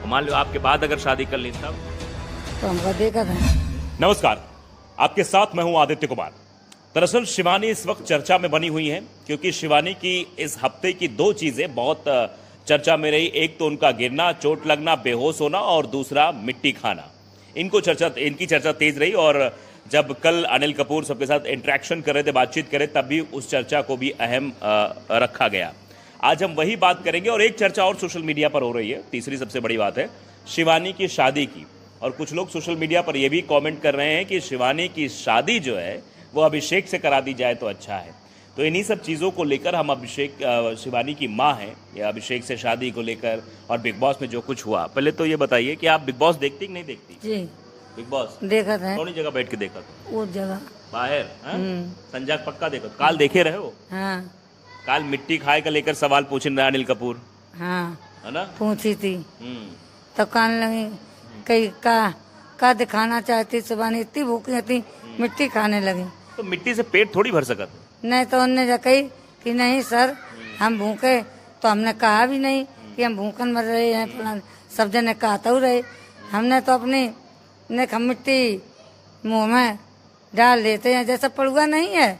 तो मान लो आपके बाद अगर शादी कर ली तब। तो हमको देखा था। नमस्कार, आपके साथ मैं हूं आदित्य कुमार। दरअसल शिवानी इस वक्त चर्चा में बनी हुई है क्योंकि शिवानी की इस हफ्ते की दो चीजें बहुत चर्चा में रही। एक तो उनका गिरना, चोट लगना, बेहोश होना, और दूसरा मिट्टी खाना। इनकी चर्चा तेज रही और जब कल अनिल कपूर सबके साथ इंटरेक्शन कर रहे थे, बातचीत कर रहे, तब भी उस चर्चा को भी अहम रखा गया। आज हम वही बात करेंगे और एक चर्चा और सोशल मीडिया पर हो रही है, तीसरी सबसे बड़ी बात है शिवानी की शादी की। और कुछ लोग सोशल मीडिया पर यह भी कमेंट कर रहे हैं कि शिवानी की शादी जो है वो अभिषेक से करा दी जाए तो अच्छा है। तो इन्हीं सब चीज़ों को लेकर हम शिवानी की माँ हैं, या अभिषेक से शादी को लेकर और बिग बॉस में जो कुछ हुआ, पहले तो ये बताइए कि आप बिग बॉस देखती कि नहीं देखती? जी बिग बॉस देखा था। कौन जगह बैठ के देखा था? वो जगह बाहर संजय पक्का देखो। काल देखे रहे हो? हाँ काल मिट्टी खाए का लेकर सवाल पूछ रहे अनिल कपूर, हाँ है ना? पूछी थी तो कान लगी कई का दिखाना चाहती शिवानी, इतनी भूखी थी मिट्टी खाने लगी। तो मिट्टी से पेट थोड़ी भर सकता। नहीं तो उनने जा कही कि नहीं सर हम भूखे, तो हमने कहा भी नहीं कि हम भूखन मर रहे हैं फलान, सब जने कहता ही रहे। हमने तो अपनी ने मिट्टी मुंह में डाल लेते हैं, जैसे पड़ुआ नहीं है,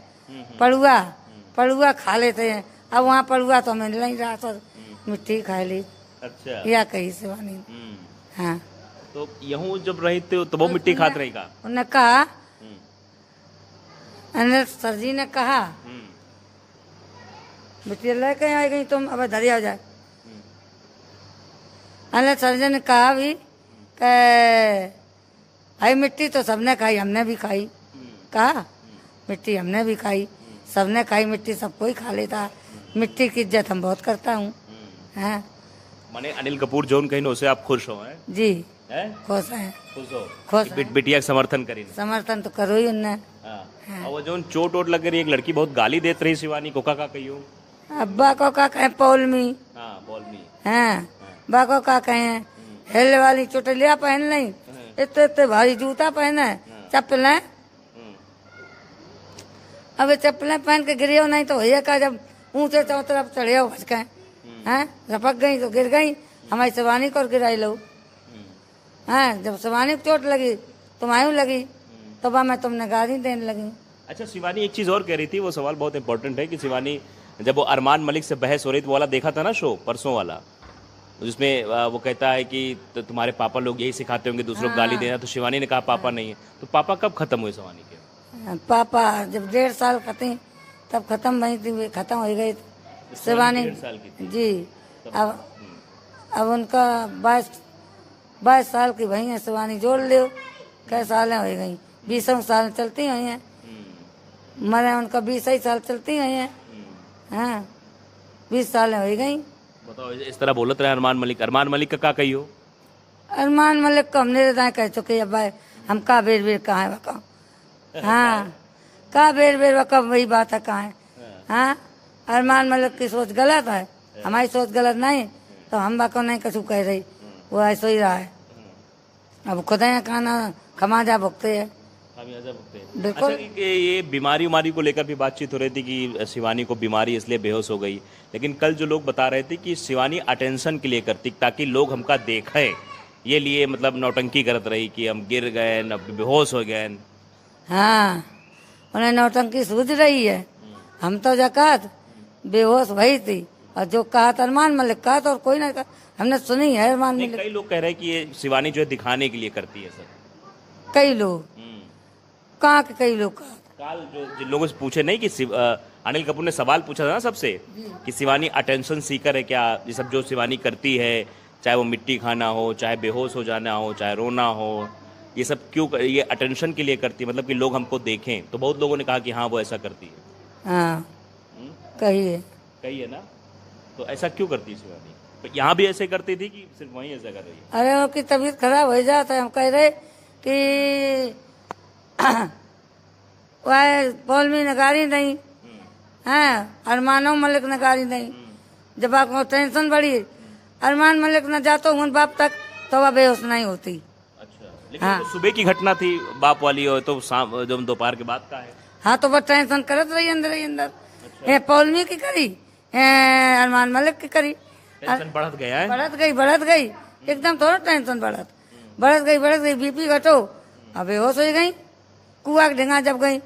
पड़ुआ खा लेते हैं। अब वहाँ पड़ुआ तो मिल नहीं रहा, तो मिट्टी खा ली। अच्छा, या कही शिवानी। हाँ तो यूं जब रही तो वो मिट्टी खाते रहेगा। उन्होंने कहा, अनिल सर जी ने कहा मिट्टी लेके आई गई तुम, अब धरी हो जाए। अनिल सर जी ने कहा भी भाई मिट्टी तो सबने खाई, हमने भी खाई। कहा मिट्टी हमने भी खाई, सबने खाई, मिट्टी सबको ही खा लेता। मिट्टी की इज्जत हम बहुत करता हूँ। हाँ माने अनिल कपूर जोन कहीं उससे आप खुश हो? हैं जी, हैं? खुश हैं। खुश हो? खुश बिटिया का समर्थन करी? समर्थन तो करो ही उनने। हाँ। और वो जो चोट वोट लग रही, एक लड़की बहुत गाली देती रही शिवानी को, का कहियो? अब्बा को का कहे पौलमी। हाँ बॉलमी। हाँ बा को का कहे हेल वाली चुटलिया पहन ली, इतने इतने भारी जूता पहने, चप्पलें। अब चप्पलें पहन के गिरी हो, नहीं तो भैया का जब ऊंचे चारों तरफ चढ़े हो भटके हैं, झपक गई तो गिर गई। हमारी शिवानी को गिराई लो। हाँ जब शिवानी को चोट लगी तुम्हारी लगी, तो बा मैं तुमने गाली देने लगी। अच्छा, शिवानी एक चीज और कह रही थी, वो सवाल बहुत इंपॉर्टेंट है कि शिवानी जब वो अरमान मलिक से बहस हो रही थी, वो वाला देखा था ना शो परसों वाला, जिसमें वो कहता है कि तो तुम्हारे पापा लोग यही सिखाते होंगे दूसरों को गाली देना, तो शिवानी ने कहा पापा नहीं है। तो पापा कब खत्म हुए शिवानी के? पापा जब 1.5 साल का थी तब खत्म भई थी, खत्म हो गई शिवानी। 1.5 साल की थी जी। अब उनका 22 साल की भई है शिवानी, जोड़ लो कै साल हो गई, 20 साल चलती हुई हैं। मरे उनका 20 साल चलती हुई हैं। हाँ 20 साल हो गई। बताओ, इस तरह बोलत रहे अरमान मलिक। अरमान मलिक का कहियो? अरमान मलिक को हमने दाएं कह चुके, अब हम का बेर बेर कहाँ है वका। हाँ का बेर बेर वका वही बात है कहाँ है। हाँ अरमान मलिक की सोच गलत है, हमारी सोच गलत नहीं, तो हम बाको नहीं कछु कह रही, वो ऐसा ही रहा है। अब खुद खाना खमा जा भुगते है। बिल्कुल। अच्छा, ये बीमारी उमारी को लेकर भी बातचीत हो रही थी कि शिवानी को बीमारी इसलिए बेहोश हो गई, लेकिन कल जो लोग बता रहे थे कि शिवानी अटेंशन के लिए करती, ताकि लोग हमका देखें, ये लिए मतलब नौटंकी करत रही कि हम गिर गए न बेहोश हो गए। हाँ उन्हें नौटंकी सूझ रही है। हम तो जकात बेहोश वही थी, और जो कहा अरमान मलिक कहा तो और कोई ना कहा, हमने सुनी है अरमान मलिक। कई लोग कह रहे हैं कि ये शिवानी जो है दिखाने के लिए करती है सर। कई लोग कहाँ के कई लोग का काल जो जिन लोगों से पूछे नहीं कि अनिल कपूर ने सवाल पूछा था ना सबसे कि शिवानी अटेंशन सीकर है क्या, ये सब जो शिवानी करती है, चाहे वो मिट्टी खाना हो, चाहे बेहोश हो जाना हो, चाहे रोना हो, ये सब क्यों ये अटेंशन के लिए करती है, मतलब कि लोग हमको देखें। तो बहुत लोगों ने कहा कि हाँ वो ऐसा करती है। हाँ कही है ना, तो ऐसा क्यों करती है शिवानी? तो यहाँ भी ऐसे करती थी कि सिर्फ वहीं ऐसा कर रही है? अरे उनकी तबीयत खराब हो जाता है, हम कह रहे कि वह पौलमी ने गाड़ी नहीं है, अरमानो मलिक ने गाड़ी नहीं। जब आपको टेंशन बढ़ी, अरमान मलिक ने जातो हूँ बाप तक, तो वह बेहोश नहीं होती। अच्छा, लेकिन तो सुबह की घटना थी बाप वाली, हो तो शाम जो दोपहर के बाद का है। हाँ तो वह टेंशन करत रही अंदर ही अंदर। अच्छा। पौलमी की करी, अरमान मलिक की करी, टेंशन बढ़त गया है। बढ़त गई। एकदम थोड़ा टेंशन बढ़त गई बीपी घटो, अब बेहोश हो गई। कुआ के ढेंगा जब गई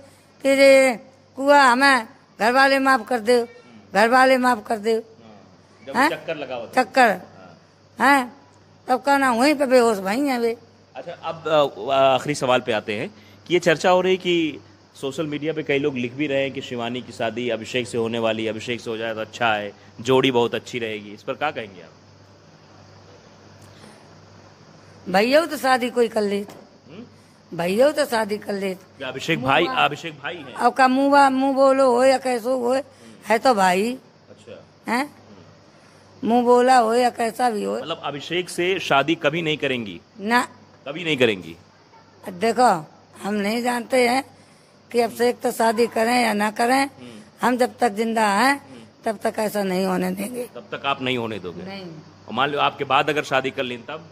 कि रे कुआ हमें घर वाले माफ कर दे, घर वाले माफ कर दे। जब हैं? चक्कर लगा हुआ था। चक्कर हैं, तब कहना वहीं पे बेहोश भाई हैं वे। अच्छा, अब आखिरी सवाल पे आते हैं कि ये चर्चा हो रही कि सोशल मीडिया पे कई लोग लिख भी रहे हैं कि शिवानी की शादी अभिषेक से होने वाली है, अभिषेक से हो जाए तो अच्छा है, जोड़ी बहुत अच्छी रहेगी। इस पर क्या कहेंगे आप? भैया तो शादी कोई कर लेते, भैया तो शादी कर लेते। क्या अभिषेक भाई है? अब का मुंह बोलो हो या कैसो हो, है तो भाई। अच्छा, हैं, मुंह बोला हो या कैसा भी हो। मतलब अभिषेक से शादी कभी नहीं करेंगी? ना, कभी नहीं करेंगी। देखो हम नहीं जानते हैं कि अभिषेक तो शादी करें या ना करें। हम जब तक जिंदा हैं तब तक ऐसा नहीं होने देंगे। तब तक आप नहीं होने दोगे? नहीं, और मान लो आपके बाद अगर शादी कर लें तब?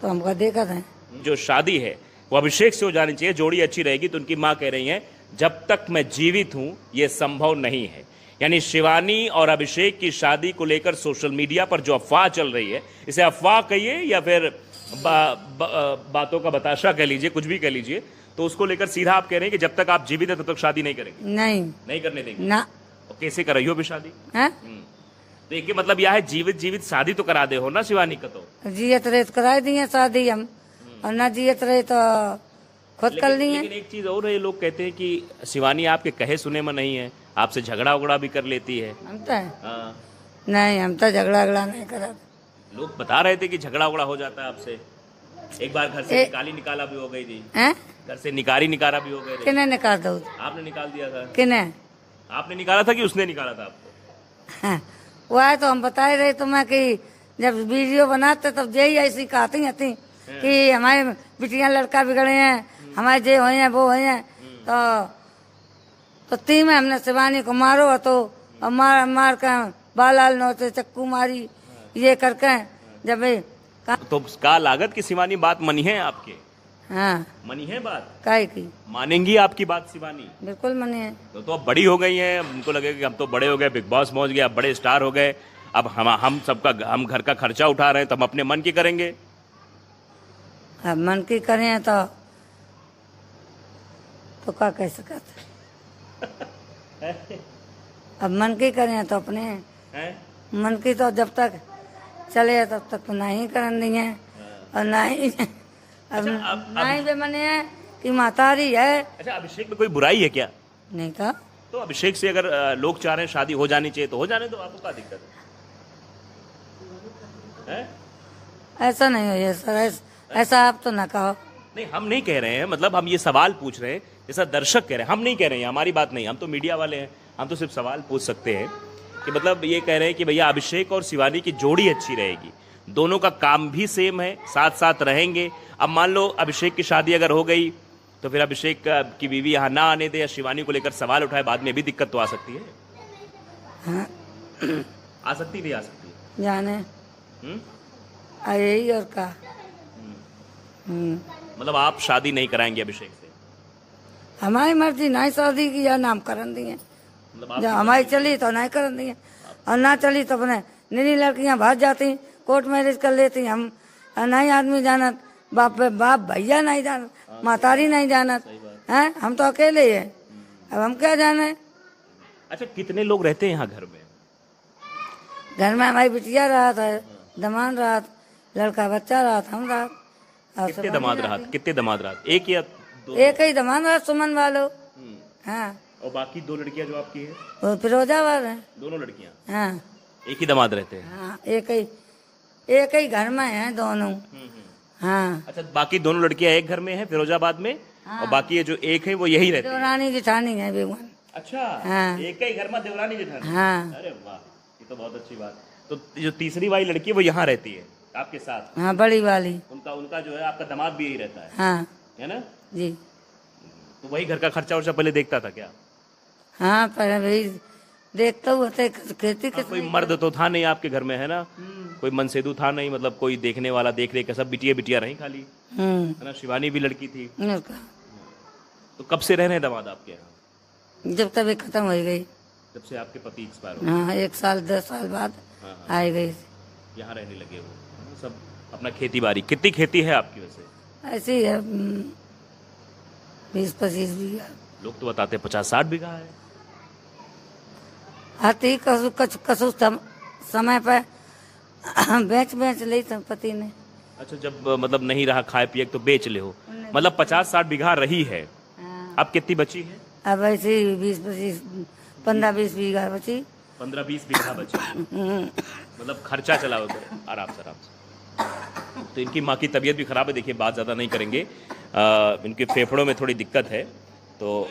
तो हमको देखा था। जो शादी है वो अभिषेक से हो जानी चाहिए, जोड़ी अच्छी रहेगी। तो उनकी माँ कह रही हैं जब तक मैं जीवित हूं ये संभव नहीं है। यानी शिवानी और अभिषेक की शादी को लेकर सोशल मीडिया पर जो अफवाह चल रही है, इसे अफवाह कहिए या फिर बातों का बताशा कह लीजिए, कुछ भी कह लीजिए, तो उसको लेकर सीधा आप कह रहे हैं कि जब तक आप जीवित हैं तब तक शादी नहीं करेंगे? नहीं करने देंगे ना। और कैसे कर रही हो अभी शादी? हैं, तो एक मतलब यह है जीवित शादी तो करा दे हो ना शिवानी का? तो जियत रहे तो करा दिए शादी हम, और ना जियत रहे तो खुद कर लिए। लेकिन एक चीज और है, लोग कहते हैं कि शिवानी आपके कहे सुने में नहीं है, आपसे झगड़ा उगड़ा भी कर लेती है। हम तो हाँ, नहीं, हम तो झगड़ा नहीं करा। लोग बता रहे थे कि झगड़ा उगड़ा हो जाता है आपसे। एक बार घर से निकाला भी हो गई थी। हैं, घर से निकाला भी हो गए थे। किने निकाल दो? आपने निकाल दिया था? किने? आपने निकाला था कि उसने निकाला था आपको? हाँ, वो आए तो हम बता ही रहे तुम्हें कि जब वीडियो बनाते तब यही ऐसी कहती हती कि हमारे बिटिया लड़का बिगड़े हैं, हमारे जे हुए हैं वो हुए हैं। तो ती में हमने शिवानी को मारो तो मार कर बालाल नोचे चक्कू मारी, ये करके जब तो का लागत की शिवानी बात मनी है आपके? हाँ, मनी है बात? काहे की? मानेंगी आपकी बात शिवानी? बिल्कुल मनी है। तो अब बड़ी हो गई हैं, उनको लगेगा कि हम तो बड़े हो गए, बिग बॉस पहुंच गए, अब बड़े स्टार हो गए, अब हम हम घर का खर्चा उठा रहे हैं तो हम अपने मन की करेंगे। अब मन की करें तो क्या कह सकते। अब मन की करें तो अपने मन की तो जब तक चले तब तक तो नहीं करन दिए, और ना ही अब ना ही वे मने है कि मातारी है। अच्छा, अभिषेक में कोई बुराई है क्या? नहीं था। तो अभिषेक से अगर लोग चाह रहे हैं शादी हो जानी चाहिए तो हो जाने दो, आपको क्या दिक्कत है? ऐसा नहीं हो ये सर, ऐसा आप तो ना कहो। नहीं, हम नहीं कह रहे हैं, मतलब हम ये सवाल पूछ रहे हैं जैसा दर्शक कह रहे हैं, हम नहीं कह रहे हैं, हमारी बात नहीं, हम तो मीडिया वाले हैं, हम तो सिर्फ सवाल पूछ सकते हैं कि मतलब ये कह रहे हैं कि भैया अभिषेक और शिवानी की जोड़ी अच्छी रहेगी, दोनों का काम भी सेम है, साथ साथ रहेंगे। अब मान लो अभिषेक की शादी अगर हो गई तो फिर अभिषेक की बीवी यहाँ ना आने दे या शिवानी को लेकर सवाल उठाए, बाद में भी दिक्कत तो आ सकती है। हाँ। आ सकती नहीं आ सकती? जाने यही और का। मतलब आप शादी नहीं कराएंगे अभिषेक से? हमारी मर्जी, नहीं शादी की या नामकरण दिए, मतलब जब हमारी चली तो नहीं करन दिए, और ना चली तो अपने निरी लड़कियां भाग जाती, कोर्ट मैरिज कर लेती। हम नहीं आदमी जानत, बाप भैया नहीं जानत, मातारी नहीं जानत हैं, हम तो अकेले हैं, अब हम क्या जाने। अच्छा, कितने लोग रहते हैं यहाँ घर में? घर में हमारी बिटिया रहा था, दमाद रहा, लड़का बच्चा रहा, हम रहा। कितने दमाद रहा? कितने दमाद रहा? एक या दो? एक ही दमाद रहा, सुमन वालो। हाँ, और बाकी दो लड़कियां जो आपकी है वो फिरोजाबाद है। दोनों लड़कियां? हाँ, एक ही दमाद रहते हैं? हाँ, एक ही घर में है दोनों। हाँ। अच्छा, बाकी दोनों लड़कियां एक घर में हैं फिरोजाबाद में? हाँ। और बाकी ये जो एक है वो यही रहती है? देवरानी जिठानी है बेगुन। अच्छा। हाँ। एक ही घर में देवरानी जेठानी? हाँ। अरे वाह, ये तो बहुत अच्छी बात। तो जो तीसरी वाली लड़की है वो यहाँ रहती है आपके साथ? हाँ, बड़ी वाली। उनका जो है आपका दामाद भी यही रहता है? हाँ है ना जी। तो वही घर का खर्चा वर्चा पहले देखता था क्या? हाँ, पर भाई देखता हुआ खेती के कोई मर्द तो था नहीं आपके घर में, है ना? कोई मनसेदू था नहीं, मतलब कोई देखने वाला, देख रेख का सब बिटिया रही खाली, है ना? शिवानी भी लड़की थी। तो कब से रह रहे हैं दामाद आपके यहाँ? जब तबीयत खत्म हो गई। जब से आपके पति एक्सपायर हो? हाँ, 1 साल 10 साल बाद आ गई। यहाँ रहने लगे हो सब? अपना खेती बाड़ी, कितनी खेती है आपकी वैसे? ऐसे ही है 20-25 बीघा। लोग तो बताते 50-60 बीघा है। आती कसु समय पे बेच ले तो पति ने। अच्छा, जब मतलब नहीं रहा खाए पिए तो बेच ले हो, मतलब 50-60 बीघा रही है। हाँ। अब कितनी बची है? अब ऐसे ही 20-25 15-20 बीघा बची। 15-20 बीघा बची। मतलब खर्चा चला उधर आराम से। तो इनकी माँ की तबीयत भी खराब है, देखिए बात ज़्यादा नहीं करेंगे। इनके फेफड़ों में थोड़ी दिक्कत है, तो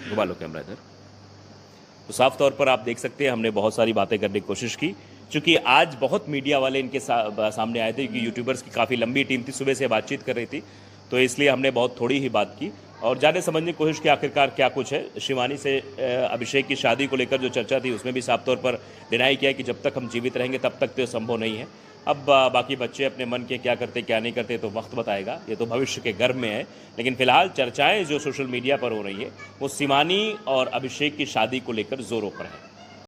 घुमा लो कैमरा इधर। तो साफ तौर पर आप देख सकते हैं हमने बहुत सारी बातें करने की कोशिश की, क्योंकि आज बहुत मीडिया वाले इनके सामने आए थे, क्योंकि यूट्यूबर्स की काफ़ी लंबी टीम थी, सुबह से बातचीत कर रही थी, तो इसलिए हमने बहुत थोड़ी ही बात की और जाने समझने की कोशिश की आखिरकार क्या कुछ है। शिवानी से अभिषेक की शादी को लेकर जो चर्चा थी उसमें भी साफ तौर पर डिनाई किया कि जब तक हम जीवित रहेंगे तब तक तो संभव नहीं है। अब बाकी बच्चे अपने मन के क्या करते क्या नहीं करते तो वक्त बताएगा, ये तो भविष्य के गर्भ में है। लेकिन फिलहाल चर्चाएं जो सोशल मीडिया पर हो रही है वो शिवानी और अभिषेक की शादी को लेकर जोरों पर है।